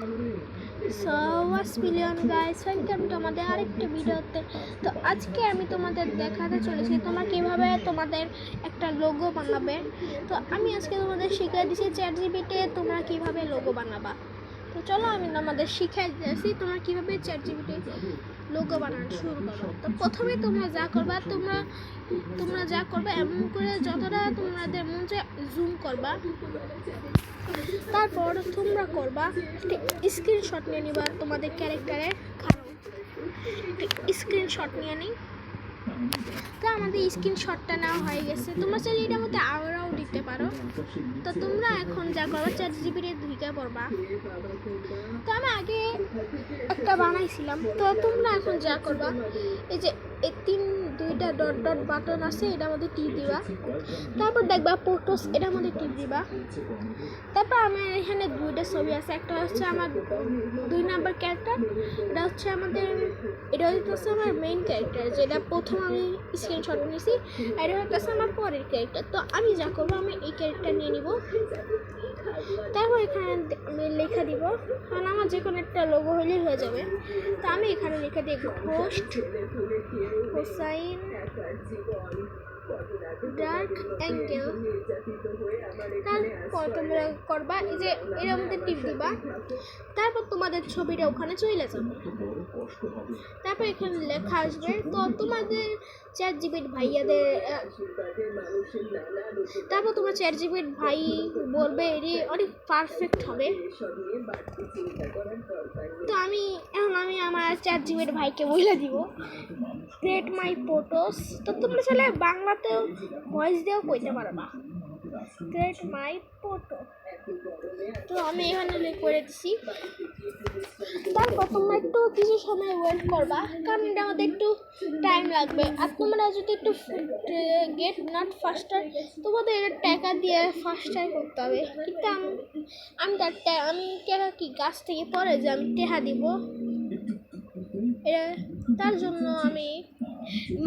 So watts million guys, welcome to আমাদের আরেকটা ভিডিওতে। তো আজকে আমি তোমাদের দেখাতে চলেছি তোমরা কীভাবে তোমাদের একটা লোগো বানাবে। তো আমি আজকে তোমাদের শিখিয়ে দিচ্ছি চ্যাটজিপিটি তোমরা কীভাবে লোগো বানাবা। তো চলো আমি তোমাদের শিখিয়ে দিয়েছি তোমরা কীভাবে চ্যাটজিপিটি লোগো বানানো শুরু করো। তো প্রথমে তোমরা যা করবা তোমরা যা করবে এমন করে যতটা তোমাদের মন চায় জুম করবা। তারপর তোমরা করবা স্ক্রিনশট নিয়ে নিবা তোমাদের ক্যারেক্টারের। স্ক্রিনশট নিয়ে নিই। তো আমাদের স্ক্রিনশটটা নেওয়া হয়ে গেছে। তোমরা চাইলে এটার মধ্যে আরও দিতে পারো। তো তোমরা এখন যা করবা চ্যাটজিপিটি ঢুকে পড়বা। তো আমি আগে একটা বানাইছিলাম। তো তোমরা এখন যা করবা এই যে এই দুইটা ডট ডট বাটন আছে, এটার মধ্যে টিপ দিবা। তারপর দেখবা ফটোস, এটার মধ্যে টিপ দিবা। তারপর আমার এখানে দুইটা ছবি আছে, একটা হচ্ছে আমার 2 নাম্বার ক্যারেক্টার, এটা হচ্ছে আমার মেইন ক্যারেক্টার যেটা প্রথম আমি স্ক্রিনশট নিয়েছি। এটা হচ্ছে আমার পরের ক্যারেক্টার। তো আমি যা করবো আমি এই ক্যারেক্টার নিয়ে নিব। তারপর এখানে আমি লেখা দিব, কারণ আমার যে কোনো একটা লোগো হলেই হয়ে যাবে। তো আমি এখানে লেখা দিই ঘোস্ট হোসাইন ডার্ক অ্যাঙ্গেল। তারপর তোমরা করবা এই যে এর মধ্যে টিপ দিবা। তারপর তোমাদের ছবিটা ওখানে চলে যাবে। তারপর এখানে লেখা আসবে। তো তোমাদের চ্যাটজিপিটি ভাইয়াদের তারপর তোমার চ্যাটজিপিটি ভাই বলবে এটি অনেক পারফেক্ট হবে। তো আমি আমার চ্যাটজিপিটি ভাইকে বলে দিব ক্রিয়েট মাই ফটোস। তো তোমরা চাইলে বাংলাতেও ভয়েস দিয়েও কইতে পারবা ক্রিয়েট মাই ফটো। তো আমি এখানে করে দিছি। তারপর তোমরা একটু কিছু সময় ওয়েট করবা, কারণ এটা আমাদের একটু টাইম লাগবে। আর তোমরা যদি একটু গেট নট ফাস্টার, তোমাদের এটা টাকা দিয়ে ফাস্টার করতে হবে। কিন্তু আমি কেন কি গাছ থেকে পরে যে আমি টেহা দিব, এটা তার জন্য আমি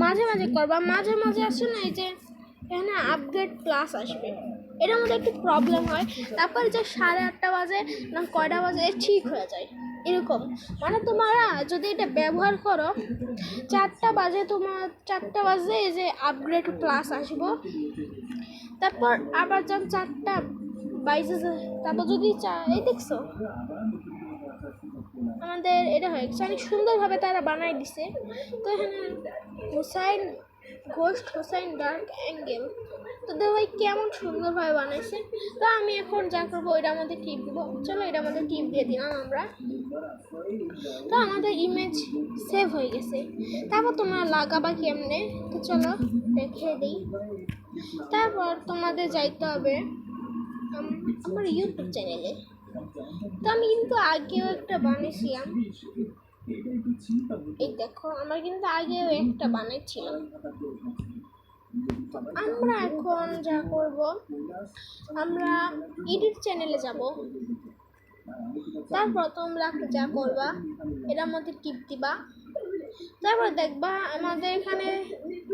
মাঝে মাঝে করবা। মাঝে মাঝে আসছে না, এই যে এখানে আপগ্রেড প্লাস আসবে, এটার মধ্যে একটু প্রবলেম হয়। তারপর যে 8:30 বাজে না কয়টা বাজে ঠিক হয়ে যায় এরকম। মানে তোমরা যদি এটা ব্যবহার করো 4টা বাজে, তোমার 4টা বাজে এই যে আপগ্রেড প্লাস আসবো। তারপর আবার যখন 4টা বাইজে, তারপর যদি এই দেখছো আমাদের এটা হয়ে গেছে। অনেক সুন্দরভাবে তারা বানাই দিছে। তো এখানে ঘোস্ট হোসাইন ডার্ক অ্যাঙ্গেল, তো দেখো ভাই কেমন সুন্দরভাবে বানাইছে। তো আমি এখন যা করবো এটার মধ্যে টিপ দিব। চলো এটার মধ্যে টিপ দিয়ে দিলাম আমরা। তো আমাদের ইমেজ সেভ হয়ে গেছে। তারপর তোমরা লাগাবা কেমনে, তো চলো দেখে দিই। তারপর তোমাদের যাইতে হবে আমার ইউটিউব চ্যানেলে। তো আমি কিন্তু আগেও একটা বানিয়েছিলাম, এই দেখো আমরা কিন্তু আগেও একটা বানিয়েছিলাম। আমরা এখন যা করব আমরা এডিট চ্যানেলে যাব। তারপর তোমরা যা করবা এটার মধ্যে টিপ দিবা। তারপর দেখবা আমাদের এখানে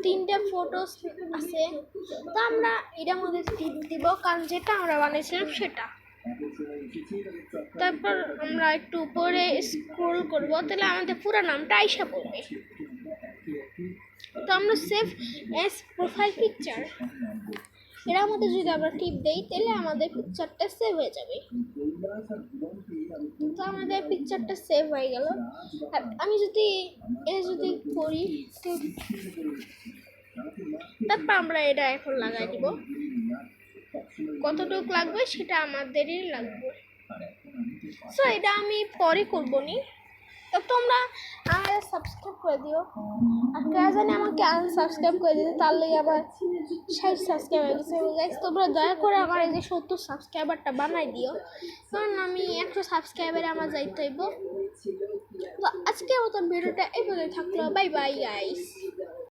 3টা ফটোস আছে। তো আমরা এটার মধ্যে টিপ দিব, কারণ যেটা আমরা বানিয়েছিলাম সেটা। তারপর আমরা একটু উপরে স্ক্রল করব, তাহলে আমাদের পুরো নামটা আইসা পড়বে। তো আমরা সেভ অ্যাজ প্রোফাইল পিকচার, এর মধ্যে যদি আমরা টিপ দেই তাহলে আমাদের পিকচারটা সেভ হয়ে যাবে। তো আমাদের পিকচারটা সেভ হয়ে গেল। আর আমি যদি করি, তারপর আমরা এটা এখন লাগাই দিব। কতটুকু লাগবে সেটা আমাদেরই লাগবে। সো এটা আমি পরে করবো নি। তো তোমরা আমাদের সাবস্ক্রাইব করে দিও। আর কে জানে আমাকে আনসাবস্ক্রাইব করে দিতে, তার লাগে আবার 60 সাবস্ক্রাইব হয়ে গেছে। তোমরা দয়া করে আমার এই যে 70 সাবস্ক্রাইবারটা বানাই দিও, কারণ আমি 100 সাবস্ক্রাইবারে আমার যাইতে হইব। তো আজকের মতো ভিডিওটা এই পর্যন্ত থাকলো। Bye bye guys.